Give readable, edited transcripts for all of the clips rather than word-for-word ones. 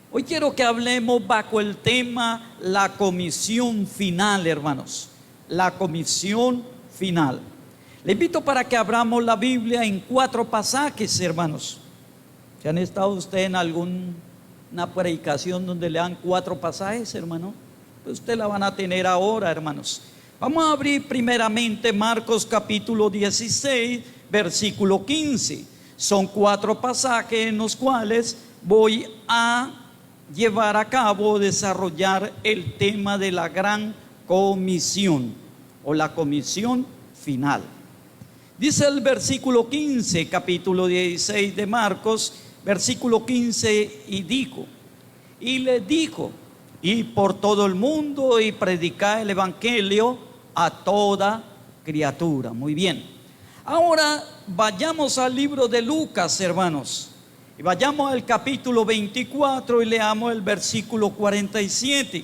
Hoy quiero que hablemos bajo el tema la comisión final, hermanos. La comisión final. Le invito para que abramos la Biblia en 4 pasajes, hermanos. ¿Se han estado usted en alguna predicación donde le dan 4 pasajes, hermano? Pues usted la van a tener ahora, hermanos. Vamos a abrir primeramente Marcos capítulo 16, versículo 15. Son 4 pasajes en los cuales voy a llevar a cabo, desarrollar el tema de la gran comisión o la comisión final. Dice el versículo 15, capítulo 16 de Marcos, versículo 15, y le dijo, id por todo el mundo y predicad el evangelio a toda criatura. Muy bien. Ahora vayamos al libro de Lucas, hermanos, y vayamos al capítulo 24 y leamos el versículo 47.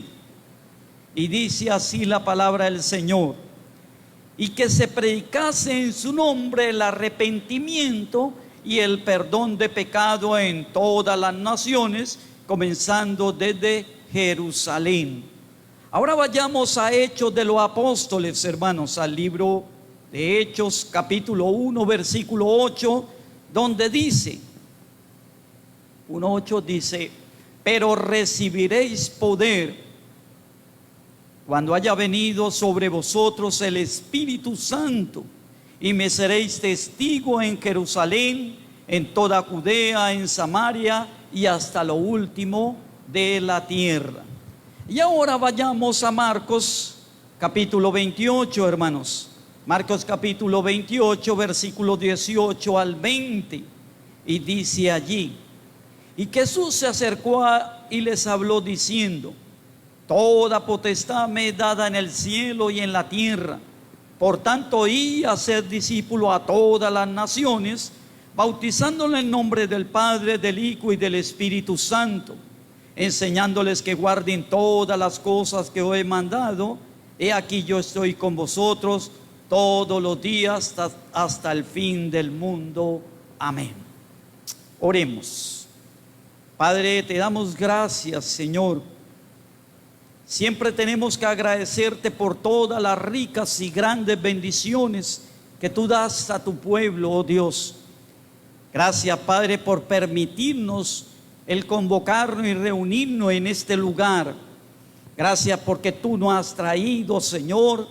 Y dice así la palabra del Señor: y que se predicase en su nombre el arrepentimiento y el perdón de pecado en todas las naciones, comenzando desde Jerusalén. Ahora vayamos a Hechos de los Apóstoles, hermanos, al libro de Hechos, capítulo 1, versículo 8, donde dice, 1:8 dice, pero recibiréis poder cuando haya venido sobre vosotros el Espíritu Santo, y me seréis testigo en Jerusalén, en toda Judea, en Samaria y hasta lo último de la tierra. Y ahora vayamos a Marcos capítulo 28, hermanos. Marcos capítulo 28, versículo 18 al 20. Y dice allí, y Jesús se acercó y les habló diciendo, toda potestad me es dada en el cielo y en la tierra. Por tanto, id a ser discípulos a todas las naciones, bautizándolos en nombre del Padre, del Hijo y del Espíritu Santo, enseñándoles que guarden todas las cosas que os he mandado. He aquí yo estoy con vosotros todos los días hasta el fin del mundo. Amén. Oremos. Padre, te damos gracias, Señor. Siempre tenemos que agradecerte por todas las ricas y grandes bendiciones que tú das a tu pueblo, oh Dios. Gracias, Padre, por permitirnos el convocarnos y reunirnos en este lugar. Gracias porque tú nos has traído, Señor,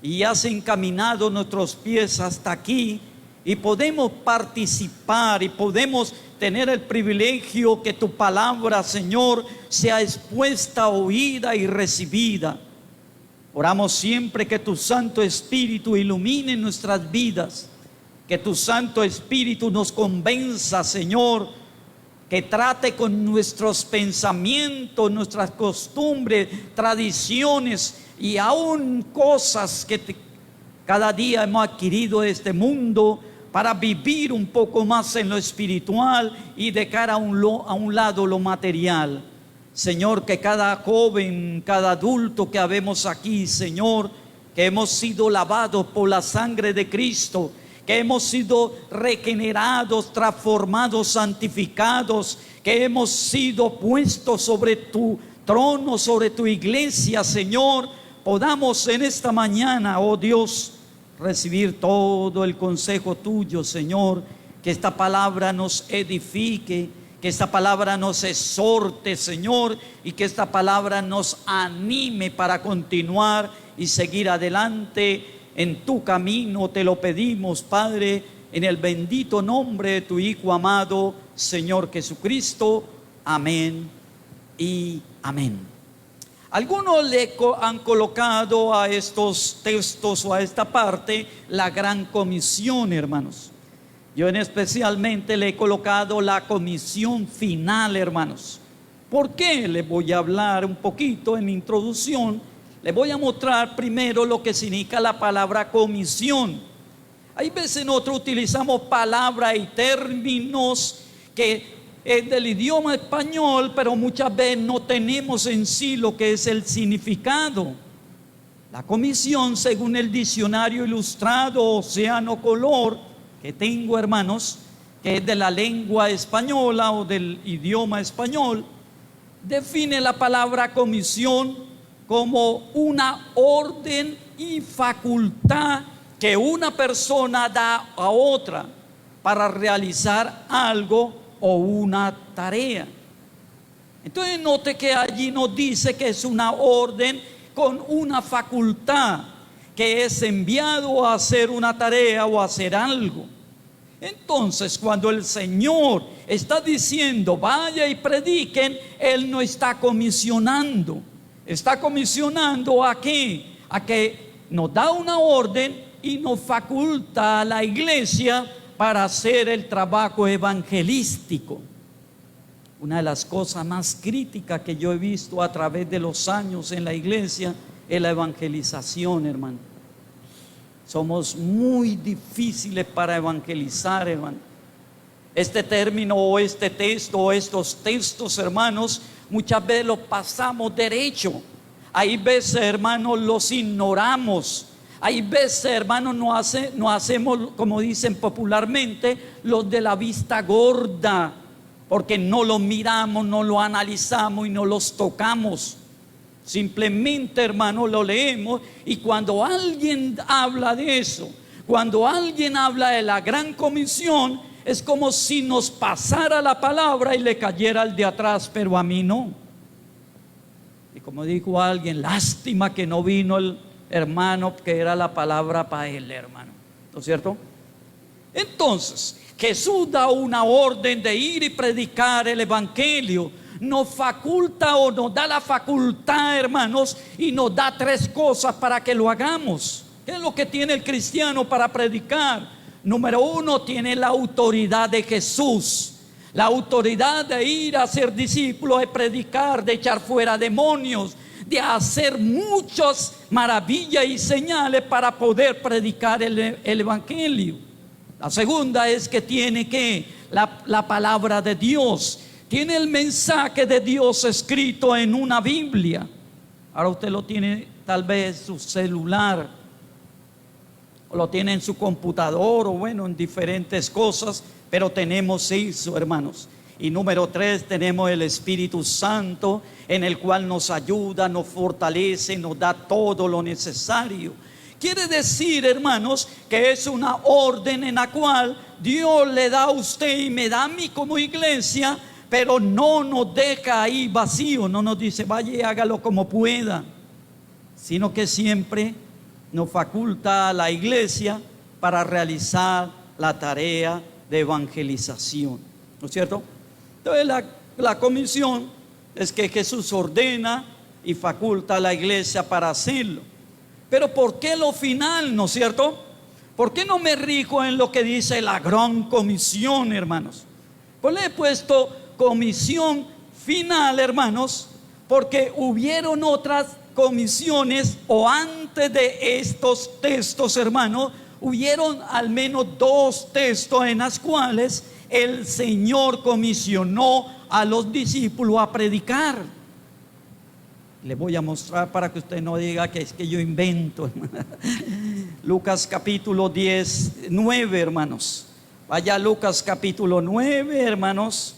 y has encaminado nuestros pies hasta aquí, y podemos participar y podemos tener el privilegio que tu palabra, Señor, sea expuesta, oída y recibida. Oramos siempre que tu Santo Espíritu ilumine nuestras vidas, que tu Santo Espíritu nos convenza, Señor, que trate con nuestros pensamientos, nuestras costumbres, tradiciones y aún cosas que cada día hemos adquirido de este mundo, para vivir un poco más en lo espiritual y dejar a un lado lo material. Señor, que cada joven, cada adulto que habemos aquí, Señor, que hemos sido lavados por la sangre de Cristo, que hemos sido regenerados, transformados, santificados, que hemos sido puestos sobre tu trono, sobre tu iglesia, Señor, podamos en esta mañana, oh Dios, recibir todo el consejo tuyo, Señor. Que esta palabra nos edifique, que esta palabra nos exhorte, Señor, y que esta palabra nos anime para continuar y seguir adelante en tu camino. Te lo pedimos, Padre, en el bendito nombre de tu Hijo amado, Señor Jesucristo. Amén y amén. Algunos le han colocado a estos textos o a esta parte la gran comisión, hermanos. Yo especialmente le he colocado la comisión final, hermanos. ¿Por qué? Les voy a hablar un poquito en introducción. Les voy a mostrar primero lo que significa la palabra comisión. Hay veces nosotros utilizamos palabras y términos que es del idioma español, pero muchas veces no tenemos en sí lo que es el significado. La comisión, según el diccionario ilustrado Océano Color que tengo, hermanos, que es de la lengua española o del idioma español, define la palabra comisión como una orden y facultad que una persona da a otra para realizar algo o una tarea. Entonces note que allí nos dice que es una orden con una facultad, que es enviado a hacer una tarea o a hacer algo. Entonces, cuando el Señor está diciendo vaya y prediquen, Él no está comisionando. Está comisionando ¿a qué? A que nos da una orden y nos faculta a la iglesia para hacer el trabajo evangelístico. Una de las cosas más críticas que yo he visto a través de los años en la iglesia es la evangelización, hermano. Somos muy difíciles para evangelizar, hermano. Este término o este texto o estos textos, hermanos, muchas veces los pasamos derecho. Hay veces, hermanos, los ignoramos. Hay veces, hermanos, no hacemos, como dicen popularmente, los de la vista gorda, porque no los miramos, no los analizamos y no los tocamos. Simplemente, hermano, lo leemos, y cuando alguien habla de eso, cuando alguien habla de la gran comisión, es como si nos pasara la palabra y le cayera al de atrás, pero a mí no. Y como dijo alguien, lástima que no vino el hermano, que era la palabra para él, hermano, ¿no es cierto? Entonces Jesús da una orden de ir y predicar el evangelio. Nos faculta o nos da la facultad, hermanos, y nos da tres cosas para que lo hagamos. ¿Qué es lo que tiene el cristiano para predicar? Número uno, tiene la autoridad de Jesús. La autoridad de ir a ser discípulo, de predicar, de echar fuera demonios, de hacer muchas maravillas y señales para poder predicar el evangelio. La segunda es que tiene la palabra de Dios. Tiene el mensaje de Dios escrito en una Biblia. Ahora usted lo tiene tal vez en su celular, o lo tiene en su computador, o bueno, en diferentes cosas, pero tenemos eso, hermanos. Y número tres, tenemos el Espíritu Santo, en el cual nos ayuda, nos fortalece, nos da todo lo necesario. Quiere decir, hermanos, que es una orden en la cual Dios le da a usted y me da a mí como iglesia, pero no nos deja ahí vacío, no nos dice vaya y hágalo como pueda, sino que siempre nos faculta a la iglesia para realizar la tarea de evangelización, ¿no es cierto? Entonces la comisión es que Jesús ordena y faculta a la iglesia para hacerlo. Pero ¿por qué lo final, no es cierto? ¿Por qué no me rijo en lo que dice la gran comisión, hermanos? Pues le he puesto comisión final, hermanos, porque hubieron otras comisiones, o antes de estos textos, hermanos, hubieron al menos dos textos en los cuales el Señor comisionó a los discípulos a predicar. Le voy a mostrar para que usted no diga que es que yo invento. Lucas capítulo 9, hermanos. Vaya a Lucas capítulo 9, hermanos.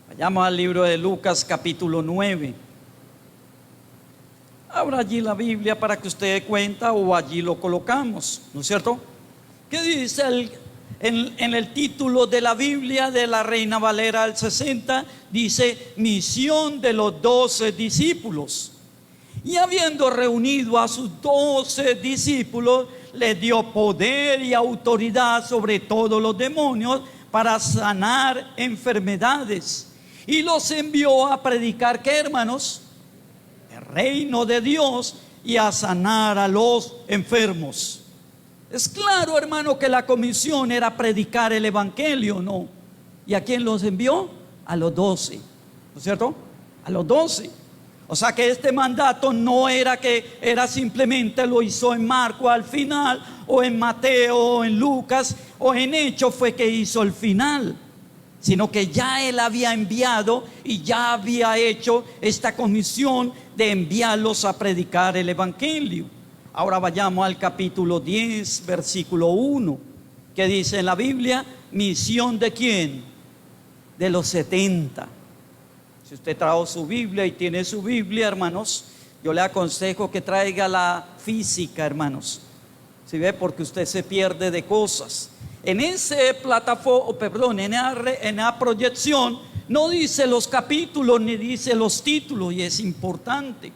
Vayamos al libro de Lucas capítulo 9. Abra allí la Biblia para que usted dé cuenta, o allí lo colocamos, ¿no es cierto? ¿Qué dice en el título de la Biblia de la Reina Valera del 60? Dice misión de los 12 discípulos. Y habiendo reunido a sus 12 discípulos, les dio poder y autoridad sobre todos los demonios para sanar enfermedades. Y los envió a predicar, ¿qué, hermanos? El reino de Dios, y a sanar a los enfermos. Es claro, hermano, que la comisión era predicar el evangelio, ¿no? ¿Y a quién los envió? A los 12, ¿no es cierto? A los 12. O sea que este mandato no era que era simplemente lo hizo en Marcos al final, o en Mateo, o en Lucas, o en Hechos fue que hizo el final, sino que ya él había enviado y ya había hecho esta comisión de enviarlos a predicar el evangelio. Ahora vayamos al capítulo 10, versículo 1, que dice en la Biblia, misión de quién? de los 70. Si usted trajo su Biblia y tiene su Biblia, hermanos, yo le aconsejo que traiga la física, hermanos. ¿Sí ve? Porque usted se pierde de cosas. En ese plataforma, perdón, en la proyección no dice los capítulos ni dice los títulos, y es importante.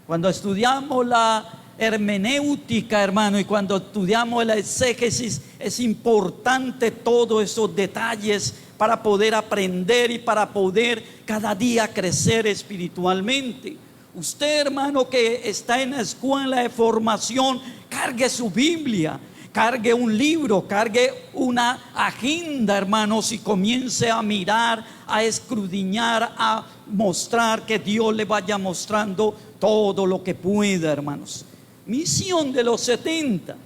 Cuando estudiamos la hermenéutica, hermano, y cuando estudiamos la exégesis, es importante todos esos detalles para poder aprender y para poder cada día crecer espiritualmente. Usted, hermano, que está en la escuela de formación, cargue su Biblia, cargue un libro, cargue una agenda, hermanos, y comience a mirar, a escudriñar, a mostrar, que Dios le vaya mostrando todo lo que pueda, hermanos. Misión de los 70.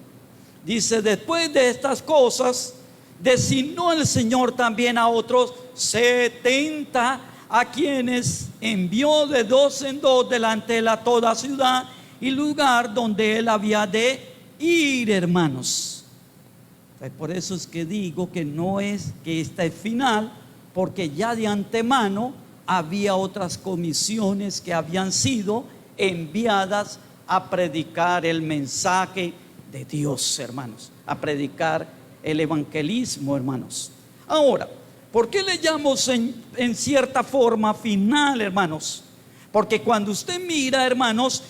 Dice: después de estas cosas, designó el Señor también a otros 70, a quienes envió de dos en dos delante de toda ciudad y lugar donde él había de ir, hermanos. Por eso es que digo que no es que esta es final, porque ya de antemano había otras comisiones que habían sido enviadas a predicar el mensaje de Dios, hermanos, a predicar el evangelismo, hermanos. Ahora, ¿por qué le llamo en cierta forma final, hermanos? Porque cuando usted mira, hermanos,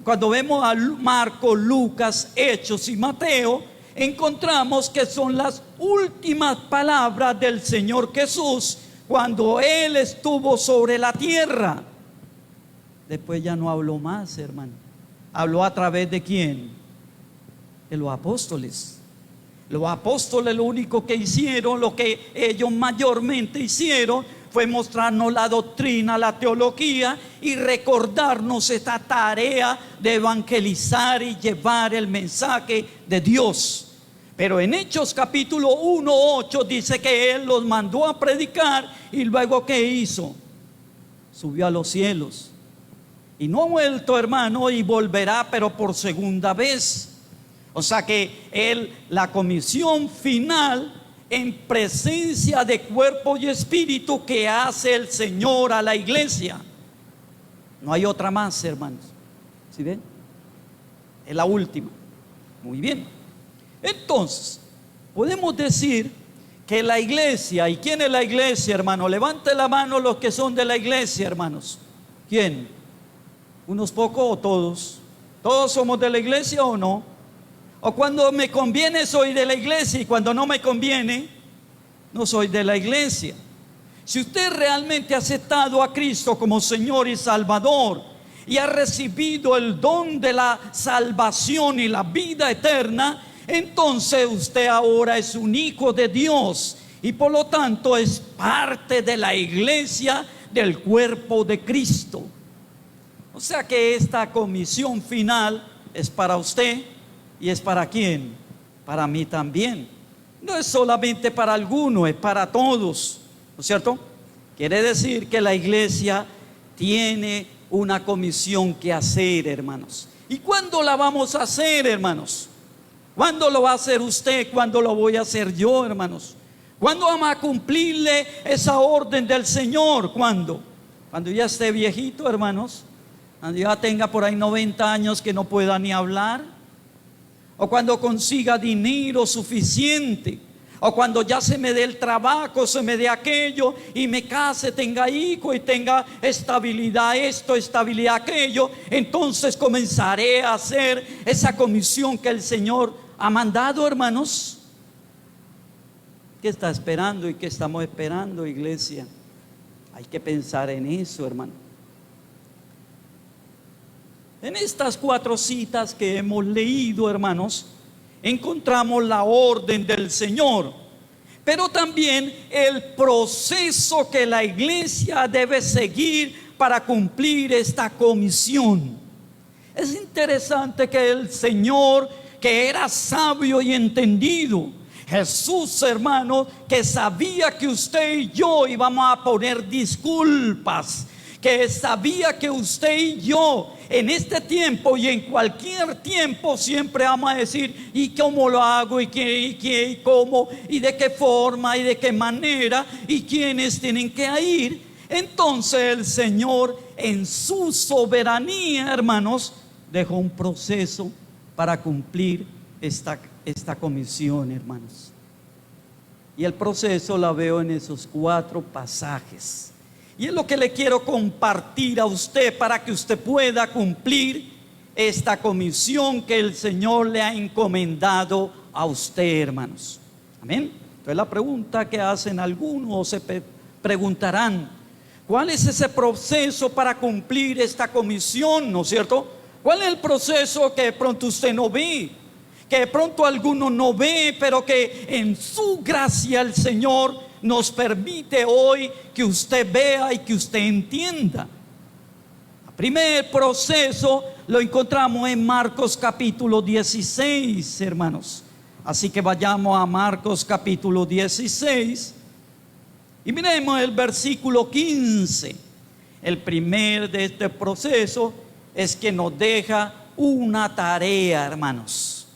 cuando vemos a Marcos, Lucas, Hechos y Mateo, encontramos que son las últimas palabras del Señor Jesús cuando Él estuvo sobre la tierra. Después ya no habló más, hermano. Habló a través de ¿quién? De los apóstoles. Los apóstoles lo único que hicieron, lo que ellos mayormente hicieron, fue mostrarnos la doctrina, la teología, y recordarnos esta tarea de evangelizar y llevar el mensaje de Dios. Pero en Hechos capítulo 1:8 dice que Él los mandó a predicar, y luego ¿qué hizo? Subió a los cielos y no ha vuelto, hermano, y volverá, pero por segunda vez. O sea que la comisión final, en presencia de cuerpo y espíritu, que hace el Señor a la iglesia. No hay otra más, hermanos. ¿Sí ven? Es la última. Muy bien. Entonces, podemos decir que la iglesia, ¿y quién es la iglesia, hermano? Levante la mano los que son de la iglesia, hermanos. ¿Quién? ¿Unos pocos o todos? ¿Todos somos de la iglesia o no? O cuando me conviene soy de la iglesia, y cuando no me conviene no soy de la iglesia. Si usted realmente ha aceptado a Cristo como Señor y Salvador, y ha recibido el don de la salvación y la vida eterna, entonces usted ahora es un hijo de Dios, y por lo tanto es parte de la iglesia, del cuerpo de Cristo. O sea que esta comisión final es para usted. ¿Y es para quién? Para mí también. No es solamente para algunos, es para todos, ¿no es cierto? Quiere decir que la iglesia tiene una comisión que hacer, hermanos. ¿Y cuándo la vamos a hacer, hermanos? ¿Cuándo lo va a hacer usted? ¿Cuándo lo voy a hacer yo, hermanos? ¿Cuándo vamos a cumplirle esa orden del Señor? ¿Cuándo? Cuando ya esté viejito, hermanos. Cuando ya tenga por ahí 90 años, que no pueda ni hablar. O cuando consiga dinero suficiente, o cuando ya se me dé el trabajo, se me dé aquello, y me case, tenga hijo y tenga estabilidad esto, estabilidad aquello, entonces comenzaré a hacer esa comisión que el Señor ha mandado, hermanos. ¿Qué está esperando y qué estamos esperando, iglesia? Hay que pensar en eso, hermano. En estas 4 citas que hemos leído, hermanos, encontramos la orden del Señor, pero también el proceso que la iglesia debe seguir para cumplir esta comisión. Es interesante que el Señor, que era sabio y entendido, Jesús, hermano, que sabía que usted y yo íbamos a poner disculpas, que sabía que usted y yo en este tiempo y en cualquier tiempo siempre vamos a decir: ¿y cómo lo hago? ¿Y qué? ¿Y qué? ¿Y cómo? ¿Y de qué forma? ¿Y de qué manera? ¿Y quiénes tienen que ir? Entonces el Señor, en su soberanía, hermanos, dejó un proceso para cumplir esta comisión, hermanos. Y el proceso la veo en esos 4 pasajes. Y es lo que le quiero compartir a usted para que usted pueda cumplir esta comisión que el Señor le ha encomendado a usted, hermanos. Amén. Entonces la pregunta que hacen algunos se preguntarán: ¿cuál es ese proceso para cumplir esta comisión? ¿No es cierto? ¿Cuál es el proceso que de pronto usted no ve? Que de pronto alguno no ve, pero que en su gracia el Señor nos permite hoy que usted vea y que usted entienda. El primer proceso lo encontramos en Marcos capítulo 16, hermanos. Así que vayamos a Marcos capítulo 16 y miremos el versículo 15. El primer de este proceso es que nos deja una tarea, hermanos.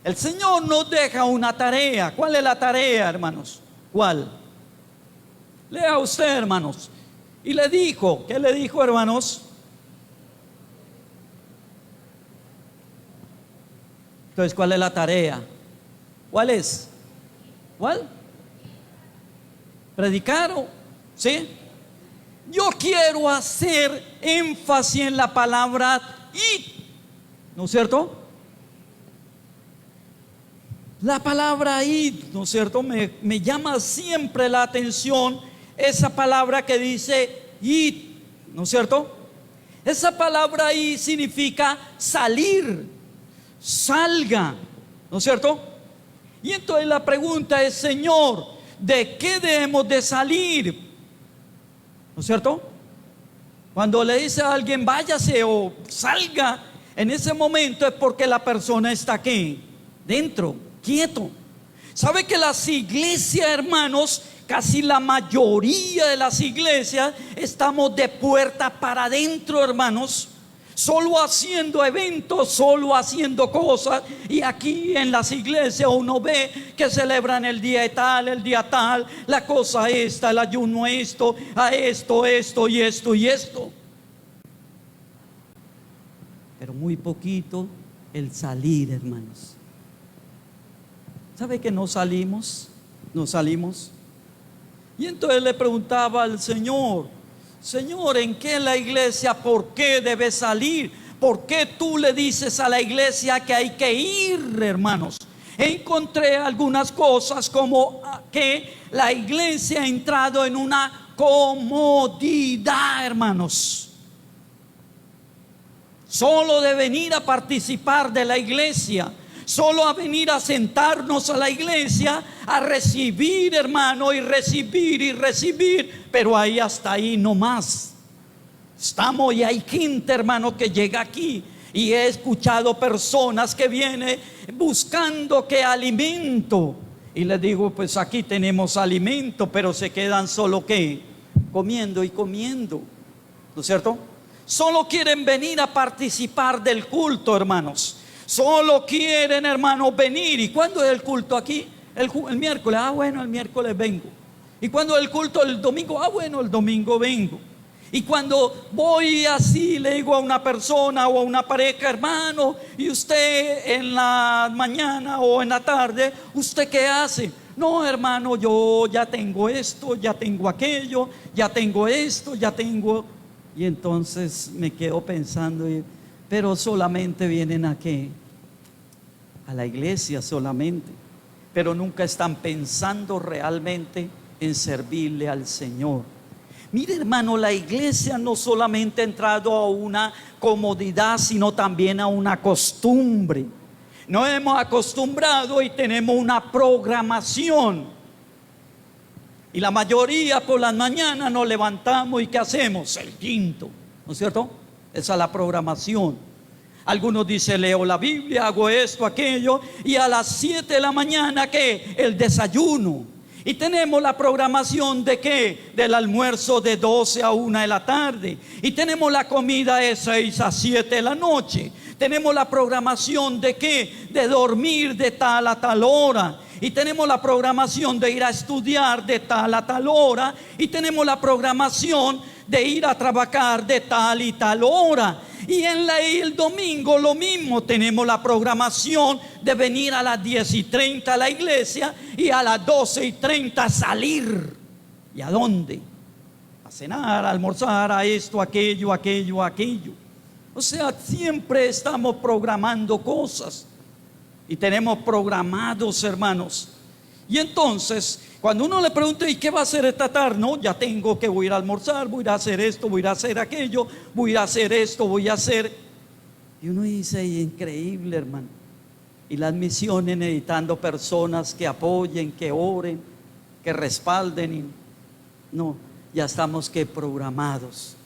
El Señor nos deja una tarea. ¿Cuál es la tarea, hermanos? ¿Cuál? Lea usted, hermanos. Y le dijo, ¿qué le dijo, hermanos? Entonces, ¿cuál es la tarea? ¿Cuál es? ¿Cuál? ¿Predicar? ¿Sí? Yo quiero hacer énfasis en la palabra id, ¿no es cierto? La palabra id, ¿no es cierto? Me llama siempre la atención esa palabra que dice id, ¿no es cierto? Esa palabra id significa salir, salga, ¿no es cierto? Y entonces la pregunta es: Señor, ¿de qué debemos de salir? ¿No es cierto? Cuando le dice a alguien váyase o salga, en ese momento es porque la persona está aquí, dentro, quieto. ¿Sabe que las iglesias, hermanos, casi la mayoría de las iglesias estamos de puerta para adentro, hermanos? Solo haciendo eventos, solo haciendo cosas. Y aquí en las iglesias uno ve que celebran el día tal, la cosa esta, el ayuno esto, a esto y esto y esto. Pero muy poquito el salir, hermanos. ¿Sabe que no salimos? No salimos. Y entonces le preguntaba al Señor: Señor, ¿en qué la iglesia? ¿Por qué debe salir? ¿Por qué tú le dices a la iglesia que hay que ir, hermanos? Encontré algunas cosas como que la iglesia ha entrado en una comodidad, hermanos. Solo de venir a participar de la iglesia, solo a venir a sentarnos a la iglesia, a recibir, hermano, y recibir, pero ahí hasta ahí no más. Estamos y hay gente, hermano, que llega aquí y he escuchado personas que vienen buscando que alimento, y les digo: pues aquí tenemos alimento, pero se quedan solo que comiendo y comiendo, ¿no es cierto? Solo quieren venir a participar del culto, hermanos. Solo quieren, hermanos, venir. ¿Y cuándo es el culto aquí? El miércoles. Bueno, el miércoles vengo. ¿Y cuándo es el culto? El domingo. Bueno, el domingo vengo. Y cuando voy así, le digo a una persona o a una pareja: hermano, ¿y usted en la mañana o en la tarde, usted qué hace? No, hermano, yo ya tengo esto, ya tengo aquello, ya tengo esto, ya tengo. Y entonces me quedo pensando: pero solamente vienen a qué? A la iglesia solamente, pero nunca están pensando realmente en servirle al Señor. Mire, hermano, la iglesia no solamente ha entrado a una comodidad, sino también a una costumbre. Nos hemos acostumbrado y tenemos una programación. Y la mayoría por las mañanas nos levantamos y ¿qué hacemos? El quinto, ¿no es cierto? Esa es la programación. Algunos dicen: leo la Biblia, hago esto, aquello. Y a las 7 de la mañana, ¿qué? El desayuno. Y tenemos la programación de ¿qué? Del almuerzo de 12 a 1 de la tarde. Y tenemos la comida de 6 a 7 de la noche. Tenemos la programación de ¿qué? De dormir de tal a tal hora. Y tenemos la programación de ir a estudiar de tal a tal hora. Y tenemos la programación de ir a trabajar de tal y tal hora. Y el domingo lo mismo, tenemos la programación de venir a las 10:30 a la iglesia y a las 12:30 salir. ¿Y a dónde? A cenar, a almorzar, a esto, aquello. O sea, siempre estamos programando cosas. Y tenemos programados, hermanos. Y entonces, cuando uno le pregunta, ¿y qué va a hacer esta tarde? No, ya tengo que voy a ir a almorzar, voy a ir a hacer esto, voy a ir a hacer aquello, voy a ir a hacer esto, voy a hacer. Y uno dice, increíble, hermano. Y las misiones necesitando personas que apoyen, que oren, que respalden. Y no, ya estamos que programados.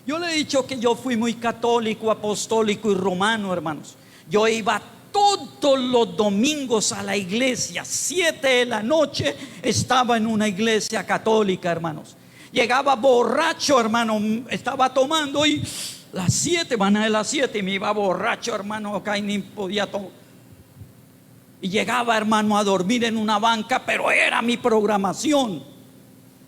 Yo le he dicho que yo fui muy católico, apostólico y romano, hermanos. Yo iba todos los domingos a la iglesia, 7 de la noche estaba en una iglesia católica, hermanos. Llegaba borracho, hermano, estaba tomando y las 7, van a de las 7 y me iba borracho, hermano, acá y ni podía tomar. Y llegaba, hermano, a dormir en una banca, pero era mi programación.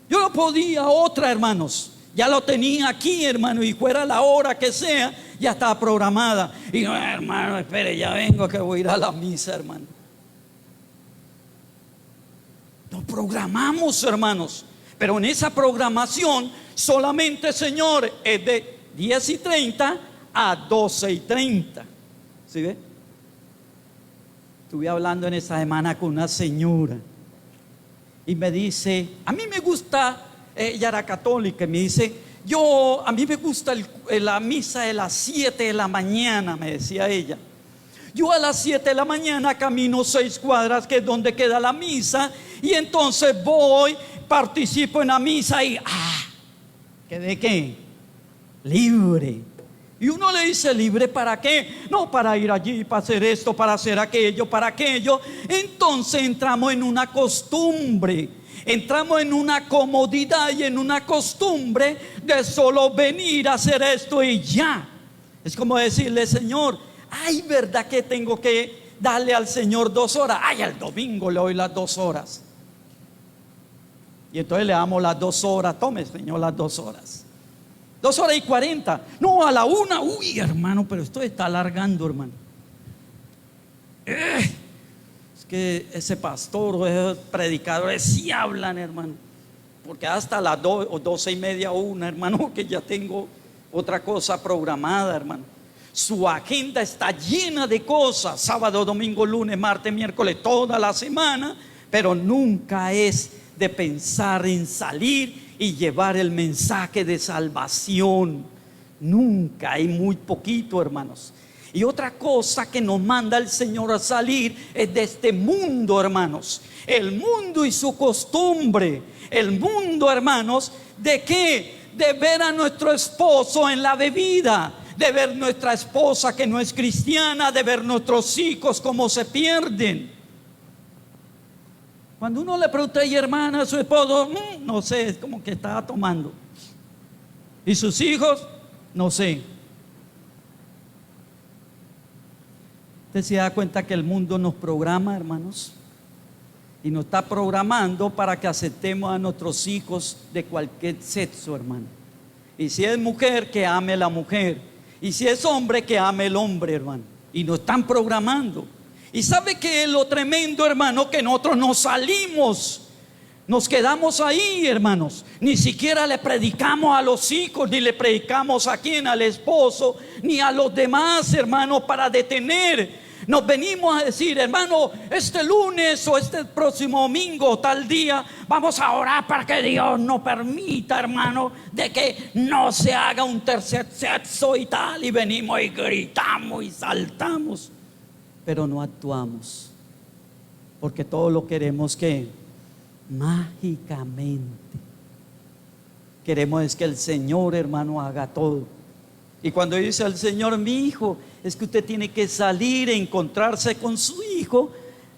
Yo no podía otra, hermanos. Ya lo tenía aquí, hermano, y fuera la hora que sea, ya estaba programada. Y yo, hermano, espere, ya vengo que voy a ir a la misa, hermano. Nos programamos, hermanos, pero en esa programación solamente, Señor, es de 10:30 a 12:30. ¿Sí ve? Estuve hablando en esa semana con una señora y me dice, a mí me gusta, ella era católica, y me dice, a mí me gusta la misa de las 7 de la mañana, me decía ella. Yo a las 7 de la mañana camino 6 cuadras, que es donde queda la misa, y entonces voy, participo en la misa y ¿qué? ¿Qué? Libre. Y uno le dice, ¿libre para qué? No, para ir allí, para hacer esto, para hacer aquello, para aquello. Entonces entramos en una costumbre, entramos en una comodidad y en una costumbre de solo venir a hacer esto y ya. Es como decirle, Señor, ay, ¿verdad que tengo que darle al Señor 2 horas? Ay, el domingo le doy las 2 horas. Y entonces le damos las 2 horas. Tome, Señor, las 2 horas. 2:40. No, a la 1. Uy, hermano, pero esto está alargando, hermano. Es que ese pastor o esos predicadores sí hablan, hermano. Porque hasta las 2 o 12:30, 1, hermano, que ya tengo otra cosa programada, hermano. Su agenda está llena de cosas. Sábado, domingo, lunes, martes, miércoles, toda la semana. Pero nunca es de pensar en salir y llevar el mensaje de salvación. Nunca, hay muy poquito, hermanos. Y otra cosa que nos manda el Señor a salir es de este mundo, hermanos. El mundo y su costumbre. El mundo, hermanos, ¿de qué? De ver a nuestro esposo en la bebida, de ver nuestra esposa que no es cristiana, de ver nuestros hijos cómo se pierden. Cuando uno le pregunta, y hermana, a su esposo, no sé, es como que estaba tomando. Y sus hijos, no sé. ¿Usted se da cuenta que el mundo nos programa, hermanos? Y nos está programando para que aceptemos a nuestros hijos de cualquier sexo, hermano. Y si es mujer, que ame a la mujer. Y si es hombre, que ame el hombre, hermano. Y nos están programando. Y sabe que lo tremendo, hermano, que nosotros no salimos, nos quedamos ahí, hermanos. Ni siquiera le predicamos a los hijos, ni le predicamos a quién, al esposo, ni a los demás, hermanos, para detener. Nos venimos a decir, hermano, este lunes o este próximo domingo, tal día, vamos a orar para que Dios no permita, hermano, de que no se haga un tercer sexo y tal. Y venimos y gritamos y saltamos, pero no actuamos, porque todo lo queremos que mágicamente. Queremos es que el Señor, hermano, haga todo. Y cuando dice el Señor, mi hijo, es que usted tiene que salir e encontrarse con su hijo,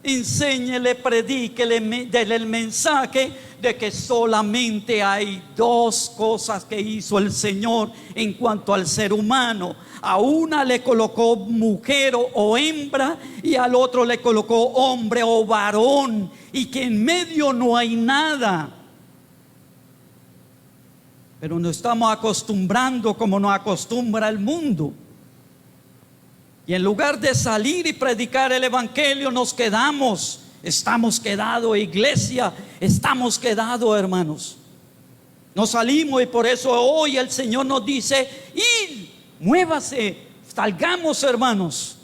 enséñele, predíquele, dele el mensaje de que solamente hay dos cosas que hizo el Señor en cuanto al ser humano. A una le colocó mujer o hembra, y al otro le colocó hombre o varón, y que en medio no hay nada. Pero nos estamos acostumbrando como nos acostumbra el mundo. Y en lugar de salir y predicar el evangelio, nos quedamos. Estamos quedados, iglesia, estamos quedados, hermanos. No salimos, y por eso hoy el Señor nos dice: id, muévase, salgamos, hermanos.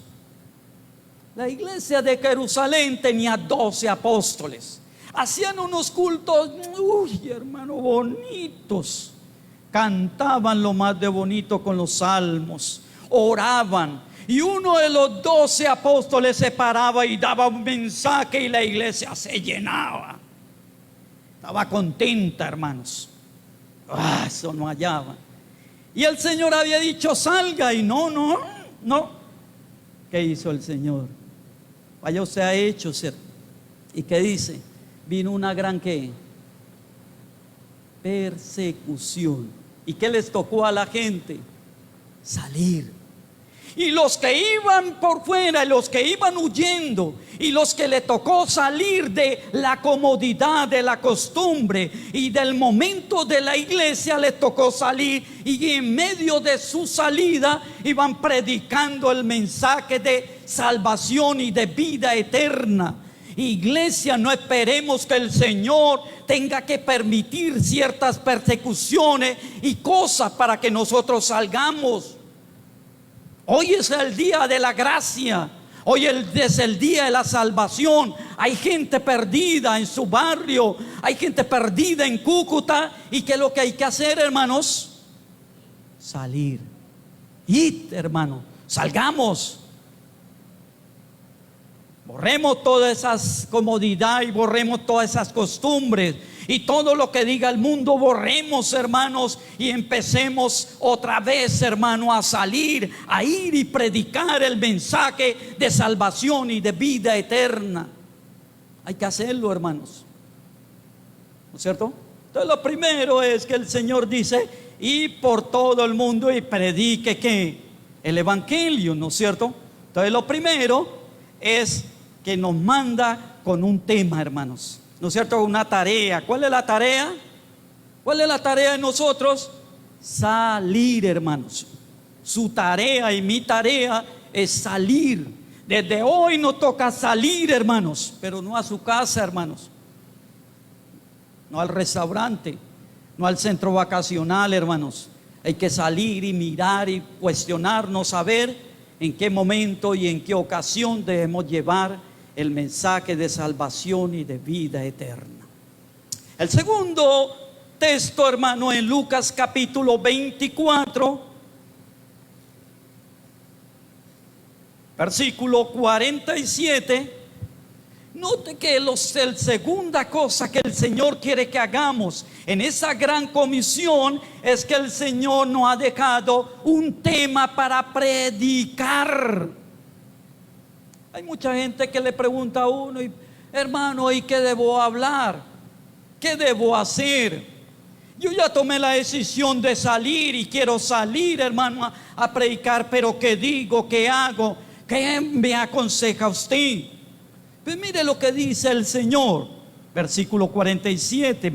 La iglesia de Jerusalén tenía 12 apóstoles. Hacían unos cultos, uy, hermano, bonitos. Cantaban lo más de bonito con los salmos, oraban. Y uno de los 12 apóstoles se paraba y daba un mensaje, y la iglesia se llenaba. Estaba contenta, hermanos. Eso no hallaban. Y el Señor había dicho: salga, y no. ¿Qué hizo el Señor? Vaya usted a Hechos, ¿y qué dice? Vino una gran ¿qué? Persecución. ¿Y qué les tocó a la gente? Salir. Y los que iban por fuera, y los que iban huyendo, y los que le tocó salir de la comodidad, de la costumbre y del momento de la iglesia, le tocó salir, y en medio de su salida iban predicando el mensaje de salvación y de vida eterna. Iglesia, no esperemos que el Señor tenga que permitir ciertas persecuciones y cosas para que nosotros salgamos. Hoy es el día de la gracia. Hoy es el día de la salvación. Hay gente perdida en su barrio. Hay gente perdida en Cúcuta. ¿Y qué es lo que hay que hacer, hermanos? Salir. Id, hermano. Salgamos. Borremos todas esas comodidades y borremos todas esas costumbres. Y todo lo que diga el mundo, borremos, hermanos, y empecemos otra vez, hermano, a salir, a ir y predicar el mensaje de salvación y de vida eterna. Hay que hacerlo, hermanos, ¿no es cierto? Entonces lo primero es que el Señor dice: y por todo el mundo y predique ¿qué? El evangelio, ¿no es cierto? Entonces lo primero es que nos manda con un tema, hermanos, ¿no es cierto? Una tarea. ¿Cuál es la tarea? ¿Cuál es la tarea de nosotros? Salir, hermanos. Su tarea y mi tarea es salir. Desde hoy nos toca salir, hermanos, pero no a su casa, hermanos, no al restaurante, no al centro vacacional, hermanos. Hay que salir y mirar y cuestionarnos, saber en qué momento y en qué ocasión debemos llevar el mensaje de salvación y de vida eterna. El segundo texto, hermano, en Lucas capítulo 24, versículo 47. Note que la segunda cosa que el Señor quiere que hagamos en esa gran comisión es que el Señor nos ha dejado un tema para predicar. Hay mucha gente que le pregunta a uno: hermano, ¿y qué debo hablar? ¿Qué debo hacer? Yo ya tomé la decisión de salir y quiero salir, hermano, a predicar, pero ¿qué digo? ¿Qué hago? ¿Qué me aconseja usted? Pues mire lo que dice el Señor, versículo 47,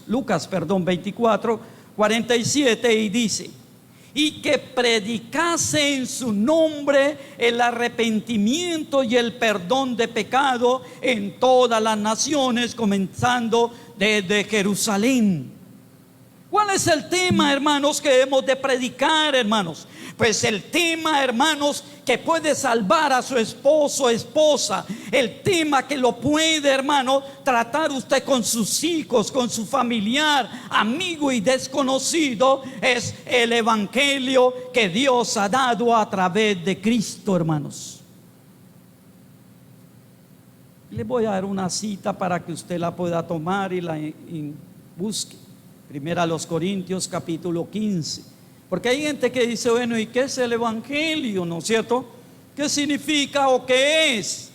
Lucas 24, 47, y dice: y que predicase en su nombre el arrepentimiento y el perdón de pecado en todas las naciones, comenzando desde Jerusalén. ¿Cuál es el tema, hermanos, que hemos de predicar, hermanos? Pues el tema, hermanos, que puede salvar a su esposo o esposa. El tema que lo puede, hermano, tratar usted con sus hijos, con su familiar, amigo y desconocido, es el evangelio que Dios ha dado a través de Cristo, hermanos. Le voy a dar una cita para que usted la pueda tomar y la busque. Primera a los Corintios capítulo 15. Porque hay gente que dice: bueno, ¿y qué es el evangelio? ¿No es cierto? ¿Qué significa o qué es?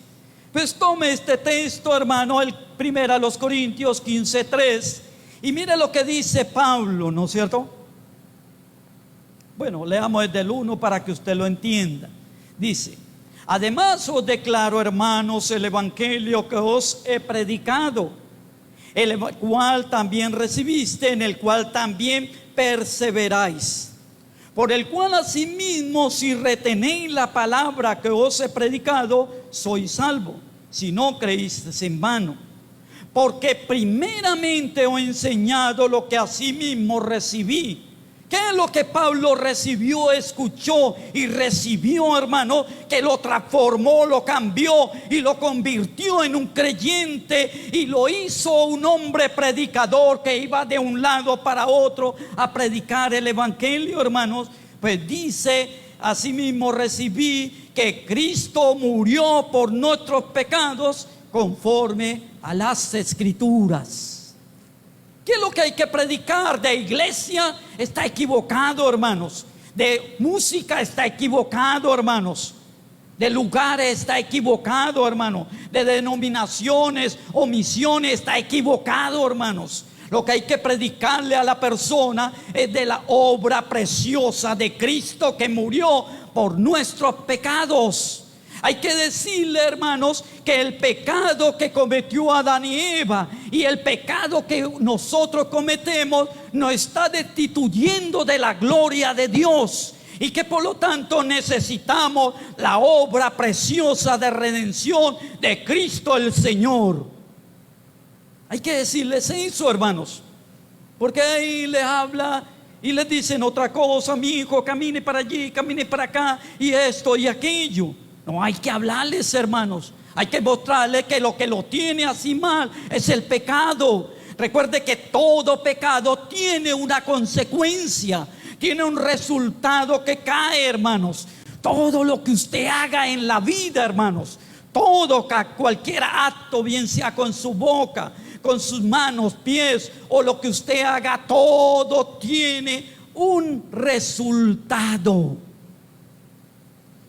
Pues tome este texto, hermano, el 1 Corintios 15:3, y mire lo que dice Pablo, ¿no es cierto? Bueno, leamos desde el 1 para que usted lo entienda. Dice: además os declaro, hermanos, el evangelio que os he predicado, el cual también recibiste, en el cual también perseveráis, por el cual asimismo, si retenéis la palabra que os he predicado, sois salvo, si no creísteis en vano. Porque primeramente os he enseñado lo que asimismo recibí. ¿Qué es lo que Pablo recibió, escuchó y recibió, hermano? Que lo transformó, lo cambió y lo convirtió en un creyente y lo hizo un hombre predicador que iba de un lado para otro a predicar el evangelio, hermanos. Pues dice: asimismo recibí que Cristo murió por nuestros pecados conforme a las Escrituras. ¿Qué es lo que hay que predicar? De iglesia está equivocado, hermanos. De música está equivocado, hermanos. De lugares está equivocado, hermano. De denominaciones o misiones está equivocado, hermanos. Lo que hay que predicarle a la persona es de la obra preciosa de Cristo que murió por nuestros pecados. Hay que decirle, hermanos, que el pecado que cometió Adán y Eva y el pecado que nosotros cometemos nos está destituyendo de la gloria de Dios, y que por lo tanto necesitamos la obra preciosa de redención de Cristo el Señor. Hay que decirles eso, hermanos, porque ahí les habla y les dicen otra cosa: mi hijo, camine para allí, camine para acá, y esto y aquello. No, hay que hablarles, hermanos. Hay que mostrarles que lo tiene así mal es el pecado. Recuerde que todo pecado tiene una consecuencia, tiene un resultado que cae, hermanos. Todo lo que usted haga en la vida, hermanos, todo, cualquier acto, bien sea con su boca, con sus manos, pies, o lo que usted haga, todo tiene un resultado.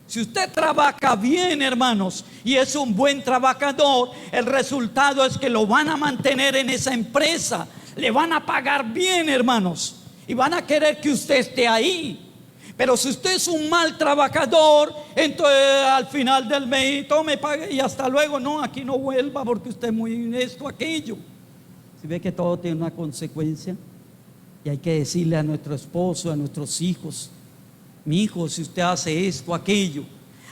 Si usted trabaja bien, hermanos, y es un buen trabajador, el resultado es que lo van a mantener en esa empresa, le van a pagar bien, hermanos, y van a querer que usted esté ahí. Pero si usted es un mal trabajador, entonces al final del mes, tome, pague y hasta luego. No, aquí no vuelva porque usted es muy esto, aquello. Si ve que todo tiene una consecuencia, y hay que decirle a nuestro esposo, a nuestros hijos: mi hijo, si usted hace esto, aquello.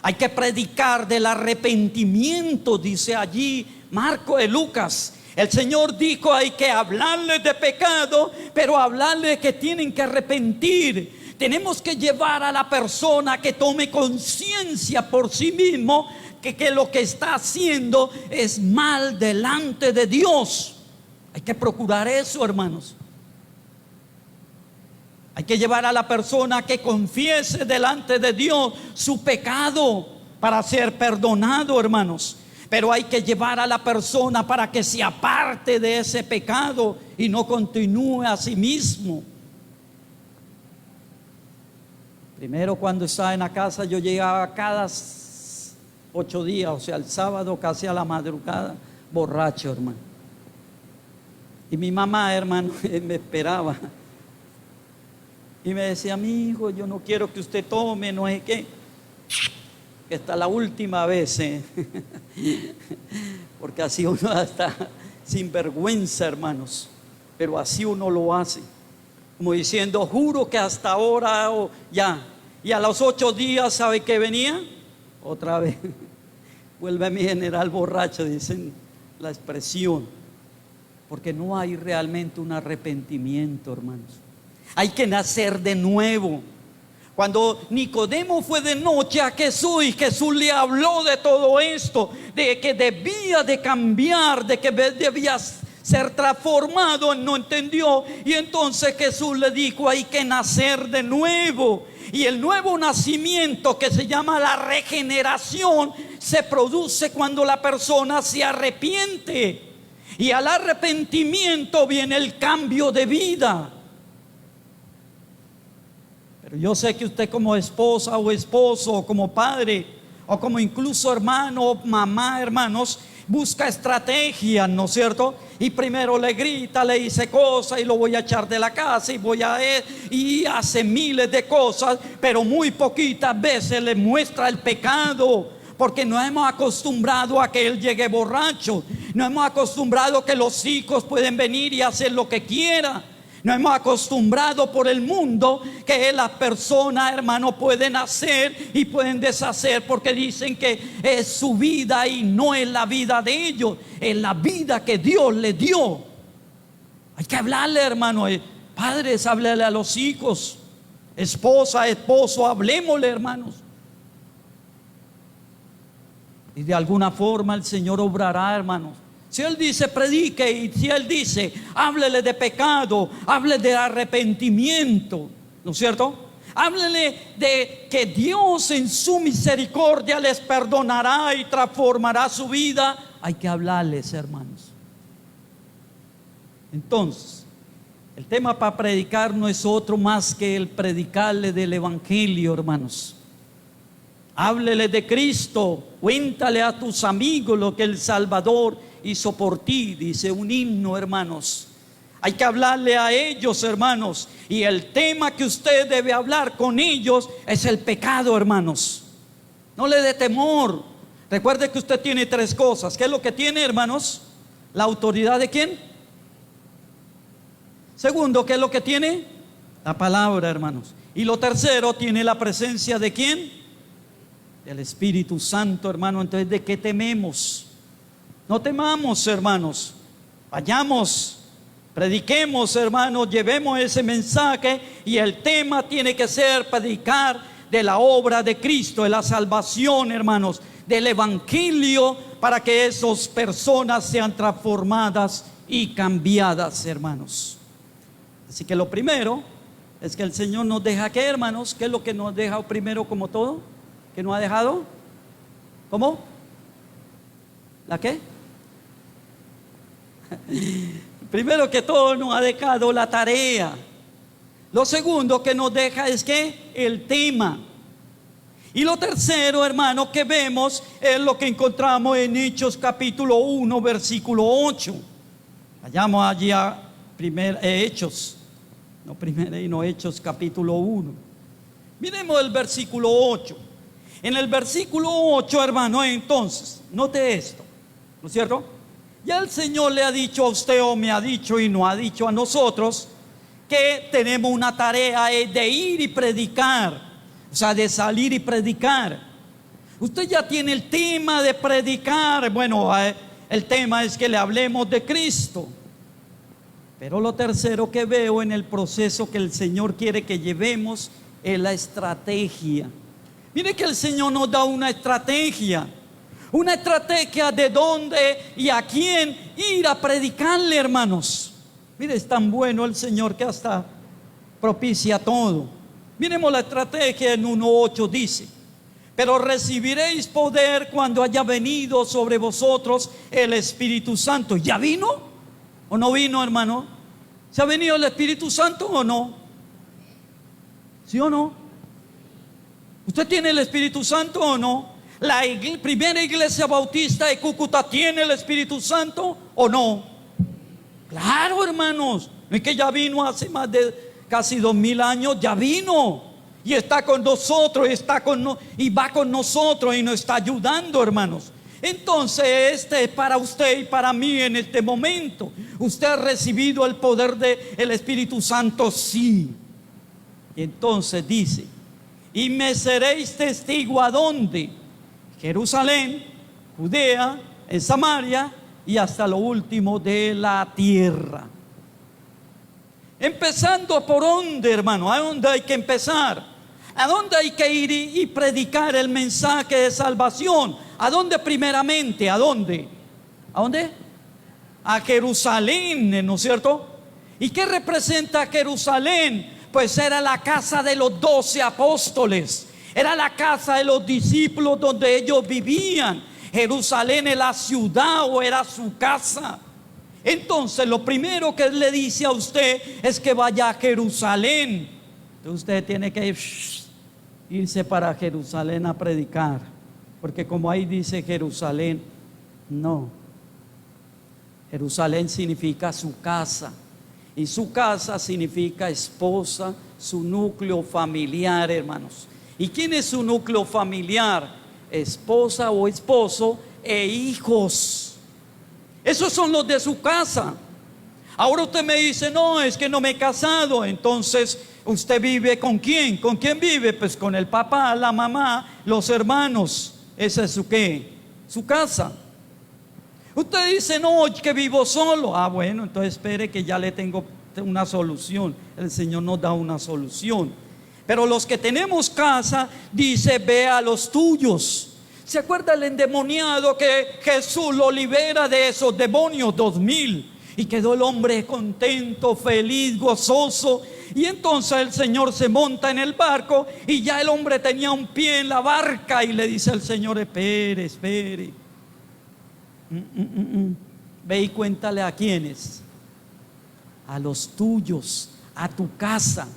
Hay que predicar del arrepentimiento, dice allí Marco de Lucas. El Señor dijo: hay que hablarles de pecado, pero hablarles que tienen que arrepentir. Tenemos que llevar a la persona que tome conciencia por sí mismo que lo que está haciendo es mal delante de Dios. Hay que procurar eso, hermanos. Hay que llevar a la persona que confiese delante de Dios su pecado para ser perdonado, hermanos. Pero hay que llevar a la persona para que se aparte de ese pecado y no continúe a sí mismo. Primero, cuando estaba en la casa, yo llegaba cada 8 días, o sea, el sábado casi a la madrugada, borracho, hermano. Y mi mamá, hermano, me esperaba y me decía: mi hijo, yo no quiero que usted tome, no es que esta es la última vez, porque así uno está sin vergüenza, hermanos, pero así uno lo hace, como diciendo: juro que hasta ahora ya. Y a los 8 días, ¿sabe qué venía? Otra vez vuelve mi general borracho, dicen la expresión, porque no hay realmente un arrepentimiento, hermanos. Hay que nacer de nuevo. Cuando Nicodemo fue de noche a Jesús y Jesús le habló de todo esto, de que debía de cambiar, de que debía ser transformado, él no entendió. Y entonces Jesús le dijo: hay que nacer de nuevo. Y el nuevo nacimiento, que se llama la regeneración, se produce cuando la persona se arrepiente. Y al arrepentimiento viene el cambio de vida. Yo sé que usted, como esposa o esposo, o como padre, o como incluso hermano, mamá, hermanos, busca estrategias, ¿no es cierto? Y primero le grita, le dice cosas y lo voy a echar de la casa y hace miles de cosas, pero muy poquitas veces le muestra el pecado. Porque no hemos acostumbrado a que él llegue borracho. No hemos acostumbrado a que los hijos pueden venir y hacer lo que quieran. No hemos acostumbrado por el mundo que las personas, hermanos, pueden hacer y pueden deshacer, porque dicen que es su vida y no es la vida de ellos, es la vida que Dios les dio. Hay que hablarle, hermano. Padres, háblele a los hijos. Esposa, esposo, hablemosle, hermanos. Y de alguna forma el Señor obrará, hermanos. Si Él dice predique, y si Él dice háblele de pecado, háblele de arrepentimiento, ¿no es cierto? Háblele de que Dios en su misericordia les perdonará y transformará su vida. Hay que hablarles, hermanos. Entonces, el tema para predicar no es otro más que el predicarle del evangelio, hermanos. Háblele de Cristo, cuéntale a tus amigos lo que el Salvador hizo por ti, dice un himno, hermanos. Hay que hablarle a ellos, hermanos, y el tema que usted debe hablar con ellos es el pecado, hermanos. No le dé temor. Recuerde que usted tiene tres cosas. ¿Qué es lo que tiene, hermanos? ¿La autoridad de quién? Segundo, ¿qué es lo que tiene? La palabra, hermanos. Y lo tercero, tiene la presencia de quién? Del Espíritu Santo, hermano. Entonces, ¿de qué tememos? No temamos, hermanos. Vayamos, prediquemos, hermanos, llevemos ese mensaje. Y el tema tiene que ser predicar de la obra de Cristo, de la salvación, hermanos, del evangelio, para que esas personas sean transformadas y cambiadas, hermanos. Así que lo primero es que el Señor nos deja, ¿qué, hermanos? ¿Qué es lo que nos deja primero como todo? ¿Qué nos ha dejado? ¿Cómo? ¿La qué? Primero que todo nos ha dejado la tarea. Lo segundo que nos deja es que el tema. Y lo tercero, hermano, que vemos es lo que encontramos en Hechos capítulo 1, versículo 8. Vayamos allí a Hechos, no Hechos capítulo 1. Miremos el versículo 8. En el versículo 8, hermano, entonces, note esto, ¿no es cierto? Ya el Señor le ha dicho a usted, o me ha dicho y nos ha dicho a nosotros, que tenemos una tarea de ir y predicar, o sea, de salir y predicar. Usted ya tiene el tema de predicar. Bueno, el tema es que le hablemos de Cristo. Pero lo tercero que veo en el proceso que el Señor quiere que llevemos es la estrategia. Mire que el Señor nos da una estrategia de dónde y a quién ir a predicarle, hermanos. Mire, es tan bueno el Señor que hasta propicia todo. Miremos la estrategia en 1:8, dice: pero recibiréis poder cuando haya venido sobre vosotros el Espíritu Santo. ¿Ya vino o no vino, hermano? ¿Se ha venido el Espíritu Santo o no? ¿Sí o no? ¿Usted tiene el Espíritu Santo o no? ¿La primera iglesia bautista de Cúcuta tiene el Espíritu Santo o no? Claro, hermanos. No es que ya vino hace más de casi 2000 años, ya vino. Y está con nosotros, y va con nosotros y nos está ayudando, hermanos. Entonces, este es para usted y para mí en este momento. ¿Usted ha recibido el poder del Espíritu Santo? Sí. Y entonces dice: y me seréis testigo, ¿a dónde? Jerusalén, Judea, en Samaria y hasta lo último de la tierra. Empezando por dónde, hermano. ¿A dónde hay que empezar? ¿A dónde hay que ir y predicar el mensaje de salvación? ¿A dónde primeramente? ¿A dónde? ¿A dónde? A Jerusalén, ¿no es cierto? ¿Y qué representa Jerusalén? Pues era la casa de los 12 apóstoles. Era la casa de los discípulos donde ellos vivían. Jerusalén es la ciudad, o era su casa. Entonces lo primero que le dice a usted es que vaya a Jerusalén. Entonces usted tiene que irse para Jerusalén a predicar. porque como ahí dice Jerusalén, no. Jerusalén significa su casa, y su casa significa esposa, su núcleo familiar, hermanos. ¿Y quién es su núcleo familiar? Esposa o esposo e hijos. Esos son los de su casa. Ahora usted me dice, no, es que no me he casado. Entonces, ¿usted vive con quién? ¿Con quién vive? Pues con el papá, la mamá, los hermanos. ¿Esa es su qué? Su casa. Usted dice, no, que vivo solo. Ah, bueno, entonces espere que ya le tengo una solución. El Señor nos da una solución. Pero los que tenemos casa, dice, ve a los tuyos. ¿Se acuerda el endemoniado que Jesús lo libera de esos demonios 2000? Y quedó el hombre contento, feliz, gozoso. Y entonces el Señor se monta en el barco y ya el hombre tenía un pie en la barca. Y le dice al Señor, espere. Ve y cuéntale a quiénes. A los tuyos, a tu casa.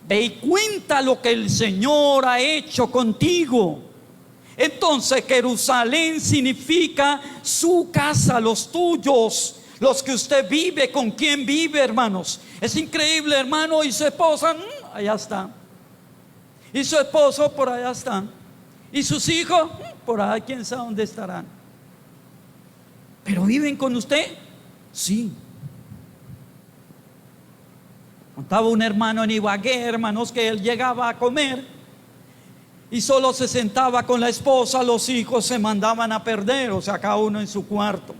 Ve y cuenta lo que el Señor ha hecho contigo. Entonces Jerusalén significa su casa, los tuyos, los que usted vive, con quien vive, hermanos. Es increíble, hermano. Y su esposa, allá está. Y su esposo, por allá está. Y sus hijos, por allá, quién sabe dónde estarán. ¿Pero viven con usted? Sí. Contaba un hermano en Ibagué, hermanos, que él llegaba a comer y solo se sentaba con la esposa. Los hijos se mandaban a perder, o sea, cada uno en su cuarto.